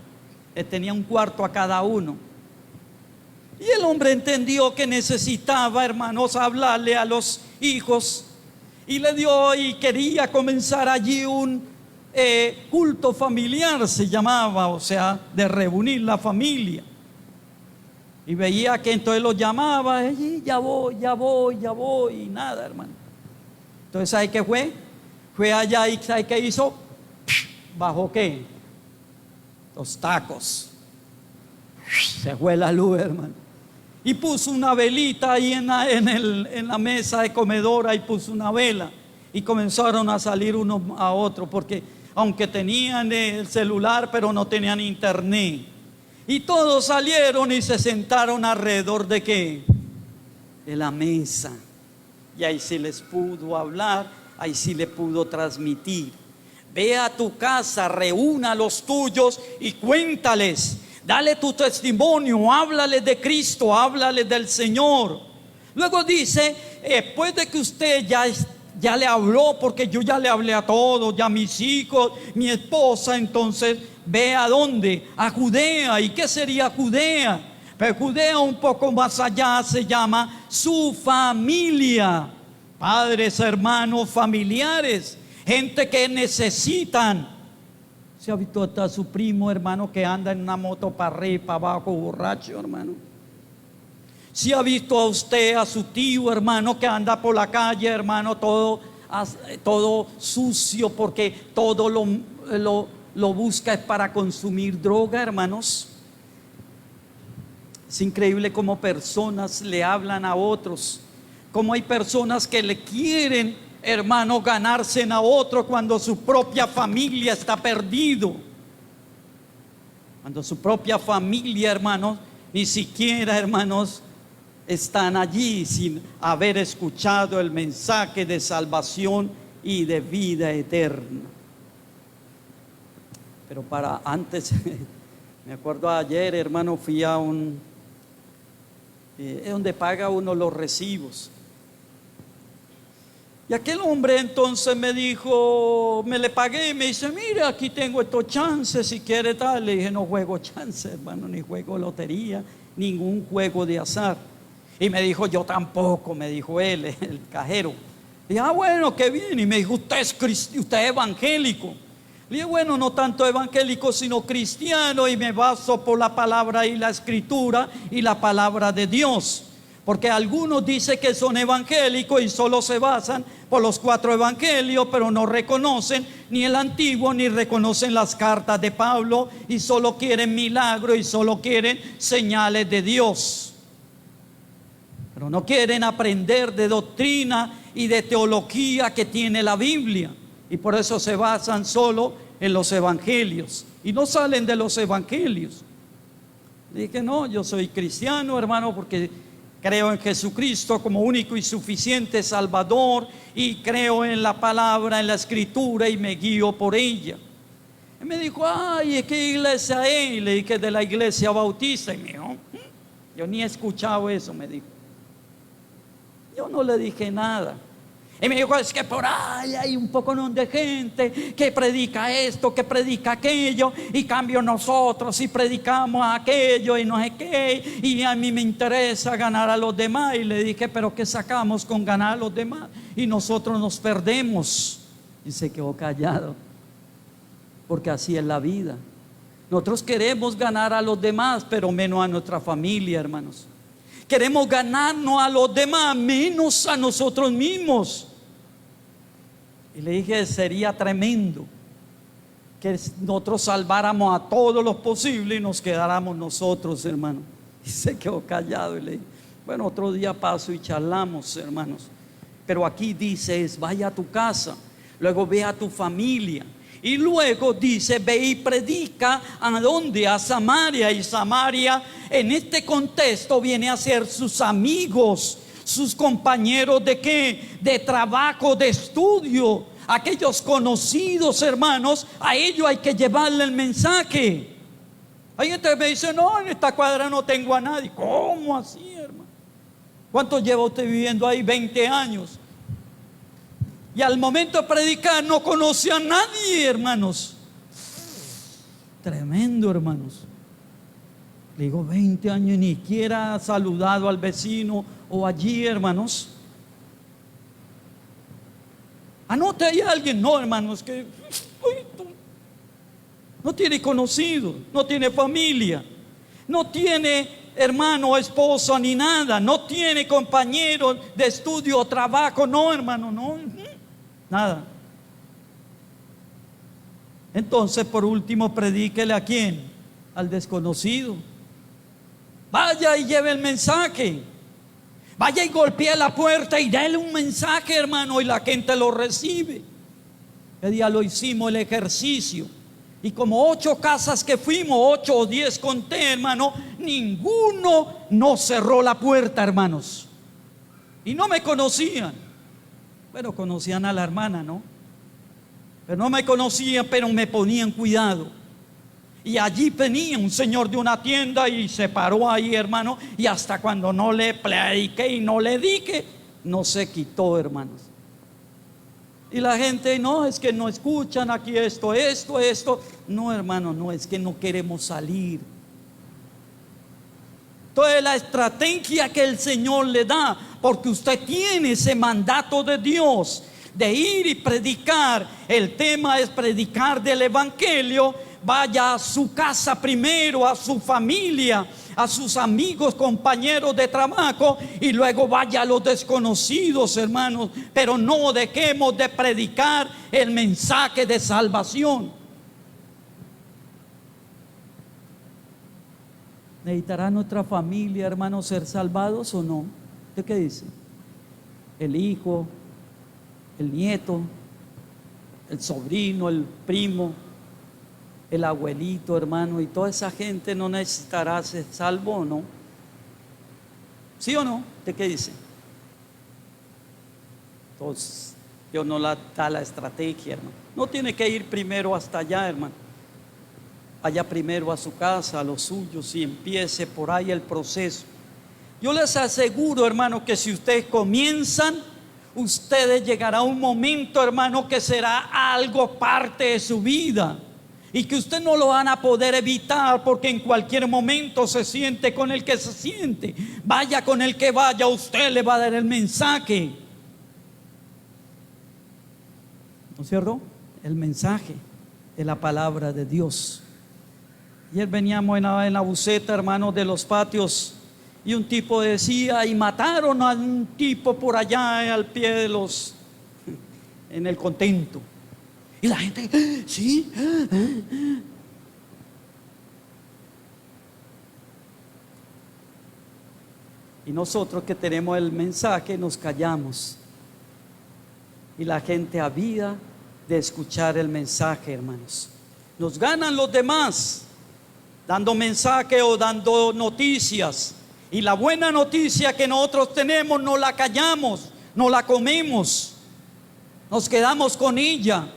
Él tenía un cuarto a cada uno. Y el hombre entendió que necesitaba, hermanos, hablarle a los hijos, y le dio, y quería comenzar allí un culto familiar, se llamaba, o sea, de reunir la familia. Y veía que entonces los llamaba, y ya voy, y nada, hermano. Entonces, ¿sabe qué fue? Fue allá y ¿sabe qué hizo? ¿Bajó qué? Los tacos. Se fue la luz, hermano. Y puso una velita ahí en la mesa de comedor, ahí puso una vela. Y comenzaron a salir unos a otros, porque aunque tenían el celular, pero no tenían internet. Y todos salieron y se sentaron alrededor de ¿qué? De la mesa. Y ahí sí les pudo hablar, ahí sí le pudo transmitir. Ve a tu casa, reúna a los tuyos y cuéntales. Dale tu testimonio, háblales de Cristo, háblales del Señor. Luego dice, después de que usted ya le habló, porque yo ya le hablé a todos, ya a mis hijos, mi esposa, entonces ve a dónde, a Judea. ¿Y qué sería Judea? Pero Judea un poco más allá se llama su familia, padres, hermanos, familiares, gente que necesitan. ¿Se ha visto hasta su primo, hermano, que anda en una moto para arriba y para abajo, borracho, hermano? ¿Se ha visto a usted, a su tío, hermano, que anda por la calle, hermano, todo sucio, porque todo lo busca es para consumir droga, hermanos? Es increíble cómo personas le hablan a otros, cómo hay personas que le quieren, hermano, ganarse a otro cuando su propia familia está perdido. Cuando su propia familia, hermanos, ni siquiera, hermanos, están allí sin haber escuchado el mensaje de salvación y de vida eterna. Pero para antes, me acuerdo ayer, hermano, fui a es donde paga uno los recibos. Y aquel hombre entonces me dijo, me le pagué y me dice, mira, aquí tengo estos chances, si quiere tal. Le dije, no juego chances, hermano, ni juego lotería, ningún juego de azar. Y me dijo, yo tampoco, me dijo él, el cajero. Le dije, bueno, qué bien. Y me dijo, usted es evangélico. Le dije, bueno, no tanto evangélico, sino cristiano, y me baso por la palabra y la escritura y la palabra de Dios. Porque algunos dicen que son evangélicos y solo se basan por los 4 evangelios, pero no reconocen ni el antiguo, ni reconocen las cartas de Pablo, y solo quieren milagros y solo quieren señales de Dios. Pero no quieren aprender de doctrina y de teología que tiene la Biblia. Y por eso se basan solo en los evangelios y no salen de los evangelios. Le dije, no, yo soy cristiano, hermano, porque creo en Jesucristo como único y suficiente Salvador, y creo en la palabra, en la escritura, y me guío por ella. Y me dijo, ay, ¿qué iglesia es? Y le dije, de la iglesia bautista. Y me dijo, yo ni he escuchado eso, me dijo. Yo no le dije nada. Y me dijo, es que por ahí hay un poco de gente que predica esto, que predica aquello, y cambio nosotros y predicamos aquello y no sé qué, y a mí me interesa ganar a los demás. Y le dije, pero ¿qué sacamos con ganar a los demás? Y nosotros nos perdemos. Y se quedó callado, porque así es la vida. Nosotros queremos ganar a los demás, pero menos a nuestra familia, hermanos. Queremos ganarnos a los demás, menos a nosotros mismos. Y le dije, sería tremendo que nosotros salváramos a todos los posibles y nos quedáramos nosotros, hermano. Y se quedó callado y le dije, bueno, otro día paso y charlamos, hermanos. Pero aquí dice, vaya a tu casa, luego ve a tu familia. Y luego dice, ve y predica. ¿A dónde? A Samaria. Y Samaria en este contexto viene a ser sus amigos, sus compañeros de qué, de trabajo, de estudio, aquellos conocidos, hermanos. A ellos hay que llevarle el mensaje. Hay gente que me dice, no, en esta cuadra no tengo a nadie. ¿Cómo así, hermano? ¿Cuánto lleva usted viviendo ahí? 20 años. Y al momento de predicar no conoce a nadie, hermanos. Tremendo, hermanos. Le digo, 20 años y ni siquiera ha saludado al vecino o allí, hermanos. Anote ahí a alguien. No, hermanos, que no tiene conocido, no tiene familia, no tiene hermano, esposo ni nada, no tiene compañero de estudio o trabajo. No, hermano, no. Nada. Entonces, por último, predíquele ¿a quién? Al desconocido. Vaya y lleve el mensaje. Vaya y golpee la puerta y déle un mensaje, hermano, y la gente lo recibe. El día lo hicimos el ejercicio. Y como 8 casas que fuimos, 8 o 10 conté, hermano, ninguno nos cerró la puerta, hermanos. Y no me conocían. Bueno, conocían a la hermana, ¿no? Pero no me conocían, pero me ponían cuidado. Y allí venía un señor de una tienda y se paró ahí, hermano. Y hasta cuando no le prediqué y no le dije, no se quitó, hermanos. Y la gente, no, es que no escuchan aquí esto. No, hermano, no, es que no queremos salir. Toda la estrategia que el Señor le da, porque usted tiene ese mandato de Dios de ir y predicar. El tema es predicar del evangelio. Vaya a su casa primero, a su familia, a sus amigos, compañeros de trabajo, y luego vaya a los desconocidos, hermanos. Pero no dejemos de predicar el mensaje de salvación. ¿Necesitará nuestra familia, hermanos, ser salvados o no? ¿Usted qué dice? El hijo, el nieto, el sobrino, el primo, el abuelito, hermano, y toda esa gente no necesitará ser salvo o no. ¿Sí o no? ¿Usted qué dice? Entonces, Dios no da la estrategia, hermano. No tiene que ir primero hasta allá, hermano. Vaya primero a su casa, a los suyos, y empiece por ahí el proceso. Yo les aseguro, hermano, que si ustedes comienzan, ustedes llegará un momento, hermano, que será algo parte de su vida, y que usted no lo van a poder evitar, porque en cualquier momento se siente con el que se siente. Vaya con el que vaya, usted le va a dar el mensaje. ¿No es cierto? El mensaje de la palabra de Dios. Ayer veníamos en la buseta, hermanos, de los patios, y un tipo decía, y mataron a un tipo por allá al pie de en el contento. Y la gente, sí. Y nosotros que tenemos el mensaje nos callamos. Y la gente había de escuchar el mensaje, hermanos. Nos ganan los demás dando mensaje o dando noticias. Y la buena noticia que nosotros tenemos no la callamos, no la comemos. Nos quedamos con ella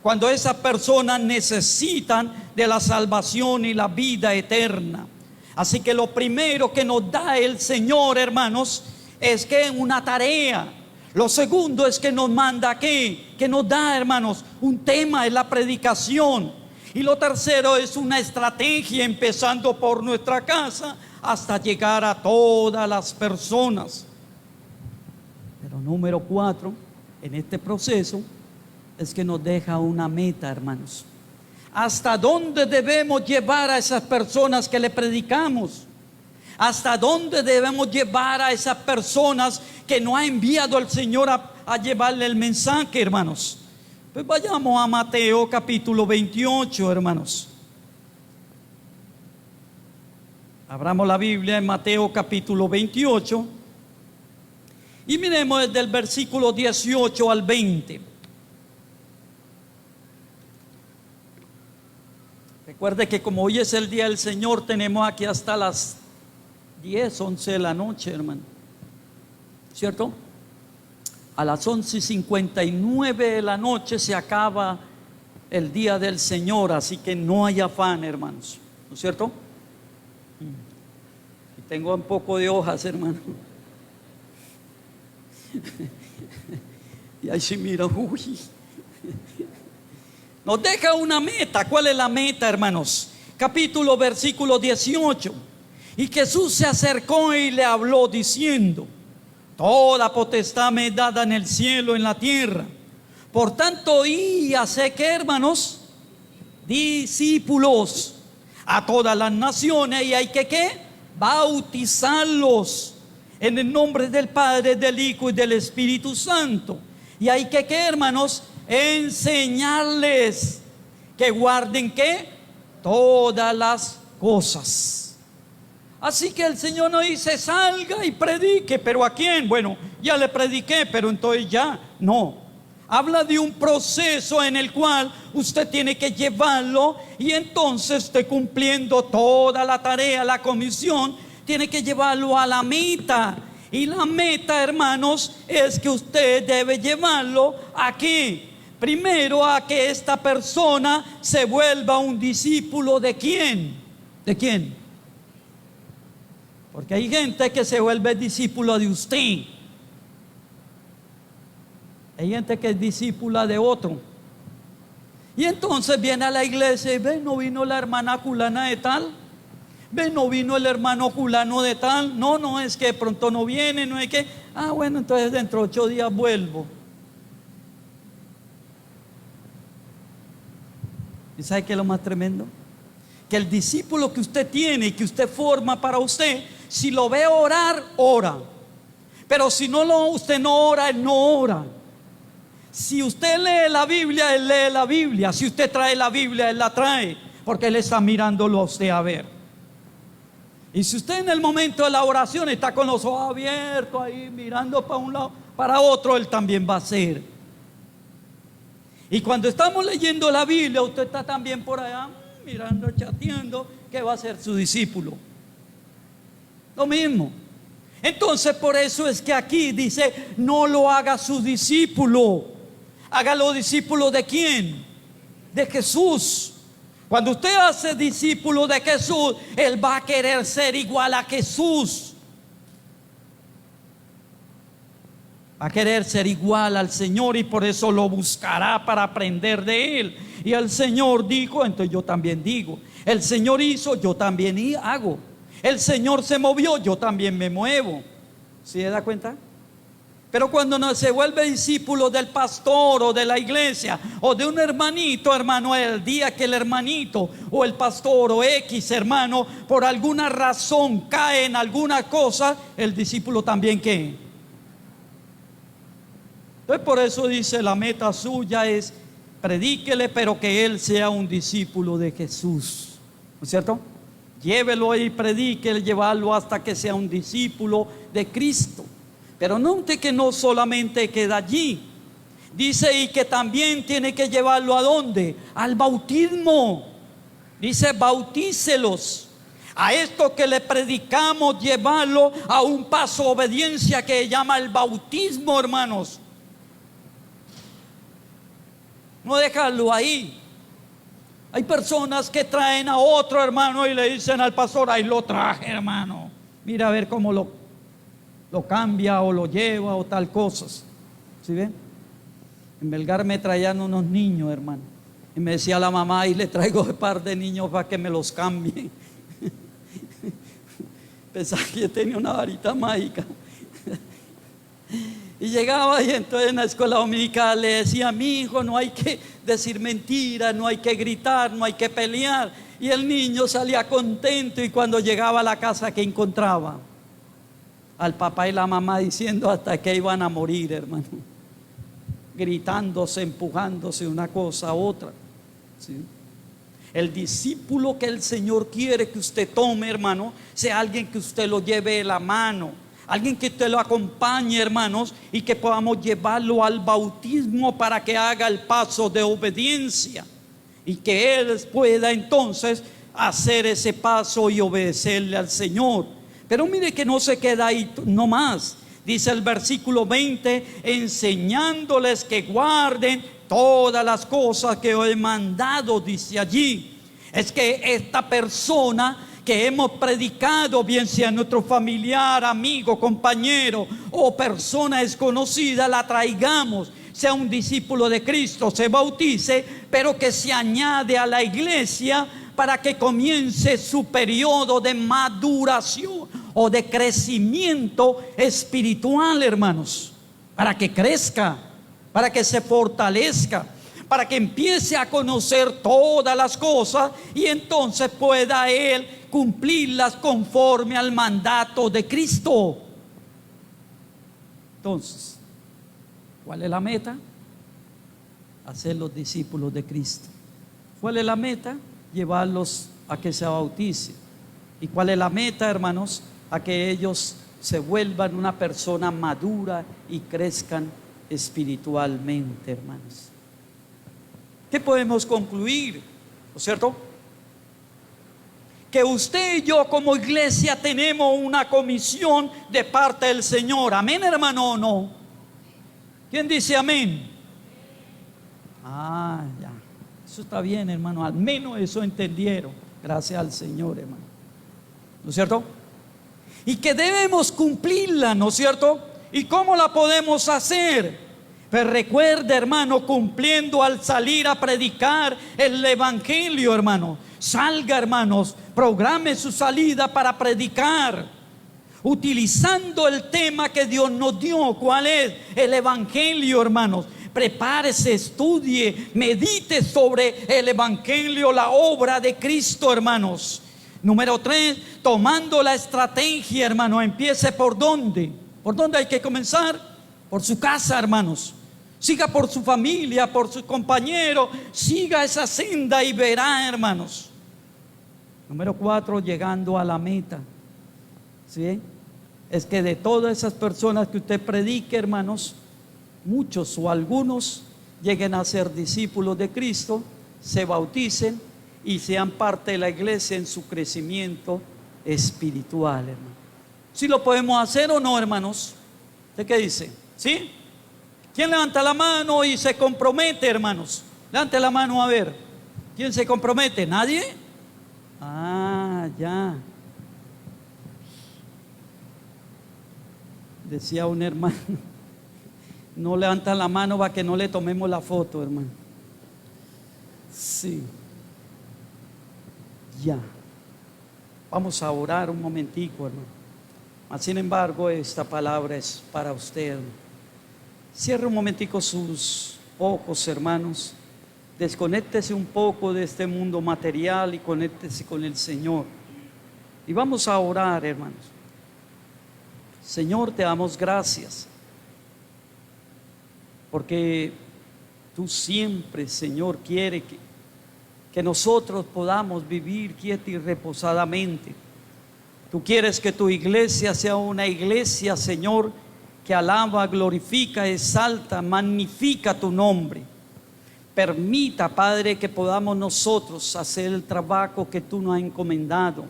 cuando esas personas necesitan de la salvación y la vida eterna. Así que lo primero que nos da el Señor, hermanos, es que una tarea. Lo segundo es que nos manda que nos da, hermanos, un tema, es la predicación. Y lo tercero es una estrategia, empezando por nuestra casa hasta llegar a todas las personas. Pero número 4 en este proceso es que nos deja una meta, hermanos. ¿Hasta dónde debemos llevar a esas personas que le predicamos? ¿Hasta dónde debemos llevar a esas personas que nos ha enviado el Señor a llevarle el mensaje, hermanos? Pues vayamos a Mateo capítulo 28, hermanos. Abramos la Biblia en Mateo capítulo 28 y miremos desde el versículo 18 al 20. Recuerde que como hoy es el día del Señor, tenemos aquí hasta las 10, 11 de la noche, hermano, ¿cierto? A las 11:59 de la noche se acaba el día del Señor, así que no hay afán, hermanos, ¿no es cierto? Y tengo un poco de hojas, hermano. Y ahí se mira, uy. Nos deja una meta. ¿Cuál es la meta, hermanos? Capítulo, versículo 18. Y Jesús se acercó y le habló diciendo: toda potestad me es dada en el cielo y en la tierra. Por tanto, y haced que, hermanos, discípulos a todas las naciones, y hay que ¿qué? Bautizarlos en el nombre del Padre, del Hijo y del Espíritu Santo. Y hay que ¿qué, hermanos? Enseñarles que guarden ¿qué? Todas las cosas. Así que el Señor no dice salga y predique, pero ¿a quién? Bueno, ya le prediqué, pero entonces ya no. Habla de un proceso en el cual usted tiene que llevarlo, y entonces usted, cumpliendo toda la tarea, la comisión, tiene que llevarlo a la meta. Y la meta, hermanos, es que usted debe llevarlo aquí. Primero, a que esta persona se vuelva un discípulo de ¿quién? ¿De quién? Porque hay gente que se vuelve discípulo de usted. Hay gente que es discípula de otro. Y entonces viene a la iglesia y ve, no vino la hermana fulana de tal. Ve, no vino el hermano fulano de tal. No, es que de pronto no viene, no es que. Ah, bueno, entonces dentro de 8 días vuelvo. ¿Y sabe qué es lo más tremendo? Que el discípulo que usted tiene y que usted forma para usted, si lo ve orar, ora. Pero si usted no ora, él no ora. Si usted lee la Biblia, él lee la Biblia. Si usted trae la Biblia, él la trae, porque él está mirándolo a usted a ver. Y si usted en el momento de la oración está con los ojos abiertos ahí, mirando para un lado, para otro, él también va a hacer. Y cuando estamos leyendo la Biblia, usted está también por allá mirando, chateando, ¿qué va a hacer su discípulo? Lo mismo. Entonces, por eso es que aquí dice: no lo haga su discípulo, hágalo discípulo de ¿quién? De Jesús. Cuando usted hace discípulo de Jesús, él va a querer ser igual a Jesús. Va a querer ser igual al Señor, y por eso lo buscará para aprender de Él. Y el Señor dijo, entonces yo también digo. El Señor hizo, yo también hago. El Señor se movió, yo también me muevo. ¿Sí se da cuenta? Pero cuando no se vuelve discípulo del pastor o de la iglesia o de un hermanito, hermano, el día que el hermanito o el pastor o X hermano por alguna razón cae en alguna cosa, el discípulo también ¿qué? Entonces por eso dice, la meta suya es predíquele, pero que él sea un discípulo de Jesús, ¿no es cierto? Llévelo y predíquele, llevarlo hasta que sea un discípulo de Cristo. Pero note que no solamente queda allí, Dice, y que también tiene que llevarlo ¿a dónde? Al bautismo. Dice, bautícelos. A esto que le predicamos, llevarlo a un paso de obediencia que llama el bautismo, hermanos. No dejarlo ahí. Hay personas que traen a otro hermano y le dicen al pastor, ahí lo traje, hermano, mira a ver cómo lo cambia o lo lleva o tal cosas. ¿Sí ven? En Melgar me traían unos niños, hermano, y me decía la mamá, y le traigo un par de niños para que me los cambien. Pensaba que yo tenía una varita mágica. Y llegaba, y entonces en la escuela dominical le decía, mi hijo, no hay que decir mentiras, no hay que gritar, no hay que pelear. Y el niño salía contento, y cuando llegaba a la casa, ¿qué encontraba? Al papá y la mamá diciendo hasta que iban a morir, hermano, gritándose, empujándose una cosa a otra. ¿Sí? El discípulo que el Señor quiere que usted tome, hermano, sea alguien que usted lo lleve de la mano, alguien que usted lo acompañe, hermanos, y que podamos llevarlo al bautismo para que haga el paso de obediencia y que él pueda entonces hacer ese paso y obedecerle al Señor. Pero mire que no se queda ahí nomás. Dice el versículo 20, enseñándoles que guarden todas las cosas que os he mandado, dice allí. Es que esta persona que hemos predicado, bien sea nuestro familiar, amigo, compañero o persona desconocida, la traigamos, sea un discípulo de Cristo, se bautice, pero que se añade a la iglesia para que comience su periodo de maduración o de crecimiento espiritual, hermanos, para que crezca, para que se fortalezca, para que empiece a conocer todas las cosas y entonces pueda él cumplirlas conforme al mandato de Cristo. Entonces, ¿cuál es la meta? Hacer los discípulos de Cristo. ¿Cuál es la meta? Llevarlos a que se bauticen. ¿Y cuál es la meta, hermanos? A que ellos se vuelvan una persona madura y crezcan espiritualmente, hermanos. ¿Qué podemos concluir? ¿No es cierto? Que usted y yo como iglesia tenemos una comisión de parte del Señor. ¿Amén, hermano, o no? ¿Quién dice amén? Ah, ya. Eso está bien, hermano. Al menos eso entendieron. Gracias al Señor, hermano. ¿No es cierto? Y que debemos cumplirla, ¿no es cierto? ¿Y cómo la podemos hacer? Pero recuerde, hermano, cumpliendo al salir a predicar el evangelio, hermano. Salga, hermanos, programe su salida para predicar, utilizando el tema que Dios nos dio. ¿Cuál es? El evangelio, hermanos. Prepárese, estudie, medite sobre el evangelio, la obra de Cristo, hermanos. Número 3, tomando la estrategia, hermano. Empiece por dónde. ¿Por dónde hay que comenzar? Por su casa, hermanos. Siga por su familia, por su compañero. Siga esa senda y verá, hermanos. Número 4, llegando a la meta. ¿Sí? Es que de todas esas personas que usted predique, hermanos, muchos o algunos lleguen a ser discípulos de Cristo, se bauticen y sean parte de la iglesia en su crecimiento espiritual, hermano. ¿Sí lo podemos hacer o no, hermanos? ¿Usted qué dice? ¿Sí? ¿Quién levanta la mano y se compromete, hermanos? Levante la mano a ver. ¿Quién se compromete? ¿Nadie? Ah, ya. Decía un hermano, no levantan la mano para que no le tomemos la foto, hermano. Sí. Ya. Vamos a orar un momentico, hermano. Sin embargo, esta palabra es para usted. Cierre un momentico sus ojos, hermanos. Desconéctese un poco de este mundo material y conéctese con el Señor. Y vamos a orar, hermanos. Señor, te damos gracias, porque tú siempre, Señor, quieres que nosotros podamos vivir quieto y reposadamente. Tú quieres que tu iglesia sea una iglesia, Señor, que alaba, glorifica, exalta, magnifica tu nombre. Permita, Padre, que podamos nosotros hacer el trabajo que tú nos has encomendado,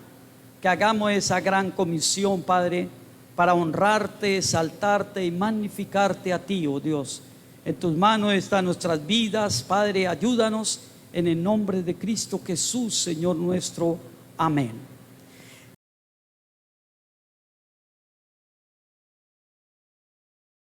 que hagamos esa gran comisión, Padre, para honrarte, exaltarte y magnificarte a ti, oh Dios. En tus manos están nuestras vidas, Padre, ayúdanos en el nombre de Cristo Jesús, Señor nuestro. Amén.